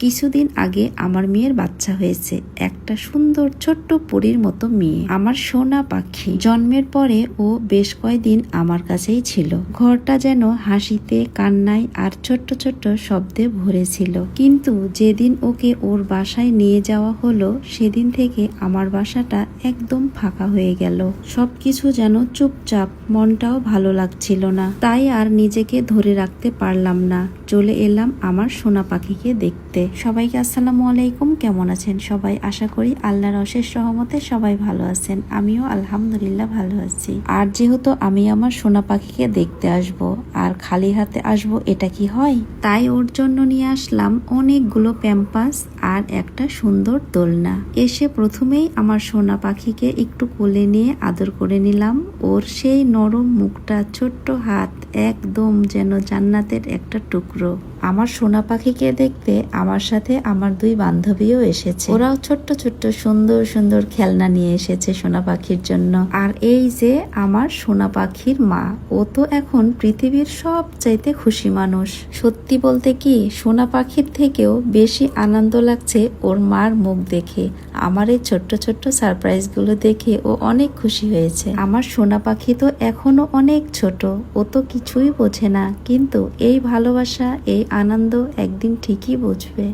কিছুদিন আগে আমার মেয়ের বাচ্চা হয়েছে, একটা সুন্দর ছোট্ট পরীর মতো মেয়ে, আমার সোনা পাখি। জন্মের পরে ও বেশ কয়েকদিন আমার কাছেই ছিল। ঘরটা যেন হাসিতে, কান্নায় আর ছোট্ট ছোট্ট শব্দে ভরেছিল। কিন্তু যেদিন ওকে ওর বাসায় নিয়ে যাওয়া হলো, সেদিন থেকে আমার বাসাটা একদম ফাঁকা হয়ে গেল। সবকিছু যেন চুপচাপ, মনটাও ভালো লাগছিল না। তাই আর নিজেকে ধরে রাখতে পারলাম না, চলে এলাম আমার সোনা পাখিকে দেখতে। সবাইকে আসসালামু আলাইকুম, কেমন আছেন সবাই? আশা করি আল্লাহর অশেষ রহমতে সবাই ভালো আছেন। আমিও আলহামদুলিল্লাহ ভালো আছি। আর যেহেতু আমি আমার সোনা পাখিকে দেখতে আসব, আর খালি হাতে আসব, এটা কি হয়? তাই ওর জন্য নিয়ে আসলাম অনেকগুলো প্যাম্পাস আর একটা সুন্দর দোলনা। এসে প্রথমেই আমার সোনা পাখিকে একটু কোলে নিয়ে আদর করে নিলাম। ওর সেই নরম মুখটা, ছোট্ট হাত, একদম যেন জান্নাতের একটা টুকরো। আমার সোনা পাখিকে দেখতে আমার সাথে আমার দুই বান্ধবীও এসেছে। ওরাও ছোট্ট ছোট্ট সুন্দর সুন্দর খেলনা নিয়ে এসেছে সোনা পাখির জন্য। আর এই যে আমার সোনা পাখির মা, ও তো এখন পৃথিবীর সবচাইতে খুশি মানুষ। সত্যি বলতে কি, সোনা পাখির থেকেও বেশি আনন্দ লাগছে ওর মার মুখ দেখে। আমার এই ছোট্ট ছোট্ট সারপ্রাইজ গুলো দেখে ও অনেক খুশি হয়েছে। আমার সোনা পাখি তো এখনো অনেক ছোট, ও তো কিছুই বোঝে না, কিন্তু এই ভালোবাসা, এই আনন্দ একদিন ঠিকই বুঝবে।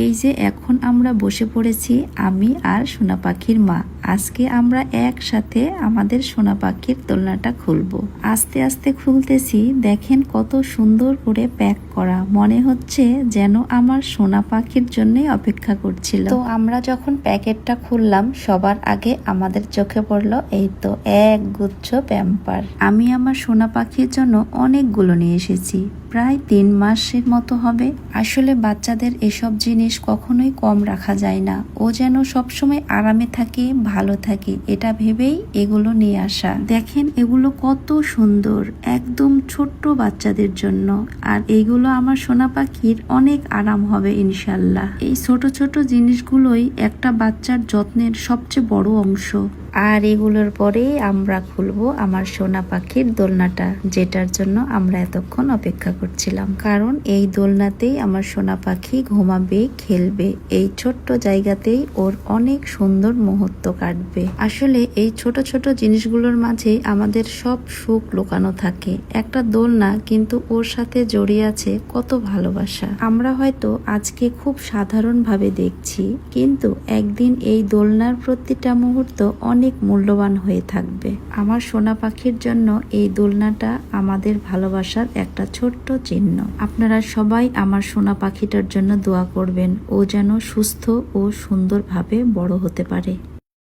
এই যে এখন আমরা বসে পড়েছি, আমি আর সোনা পাখির মা। আজকে আমরা একসাথে আমাদের সোনা পাখির দোলনাটা খুলবো। আস্তে আস্তে খুলতেছি, দেখেন কত সুন্দর করে প্যাক করা। মনে হচ্ছে যেন আমার সোনা পাখির জন্যই অপেক্ষা করছিল। তো আমরা যখন প্যাকেটটা খুললাম, সবার আগে আমাদের চোখে পড়লো এই তো এক গুচ্ছ প্যাম্পার। আমি আমার সোনা পাখির জন্য অনেকগুলো নিয়ে এসেছি, প্রায় 3 মাসের মতো হবে। আসলে বাচ্চাদের এসব জিনিস কখনোই কম রাখা যায় না। ও যেন সবসময় আরামে থাকে, ভালো থাকে, এটা ভেবেই এগুলো নিয়ে আসা। দেখেন এগুলো কত সুন্দর, একদম ছোট্ট বাচ্চাদের জন্য। আর এইগুলো আমার সোনা পাখির অনেক আরাম হবে ইনশাল্লাহ। এই ছোট ছোট জিনিসগুলোই একটা বাচ্চার যত্নের সবচেয়ে বড় অংশ। আর এগুলোর পরেই আমরা খুলবো আমার সোনা পাখির দোলনাটা, যেটার জন্য আমরা এতক্ষণ অপেক্ষা করছিলাম। কারণ এই দোলনাতেই আমার সোনা পাখি ঘুমাবে, খেলবে। এই ছোট্ট জায়গাতেই ওর অনেক সুন্দর মুহূর্ত কাটবে। আসলে এই ছোট ছোট জিনিসগুলোর মাঝে আমাদের সব সুখ লুকানো থাকে। একটা দোলনা, কিন্তু ওর সাথে জড়িয়ে আছে কত ভালোবাসা। আমরা হয়তো আজকে খুব সাধারণ ভাবে দেখছি, কিন্তু একদিন এই দোলনার প্রতিটা মুহূর্ত অনেক মূল্যবান হয়ে থাকবে। আমার সোনা পাখির জন্য এই দোলনাটা আমাদের ভালোবাসার একটা ছোট্ট চিহ্ন। আপনারা সবাই আমার সোনা পাখিটার জন্য দোয়া করবেন, ও যেন সুস্থ ও সুন্দরভাবে বড় হতে পারে।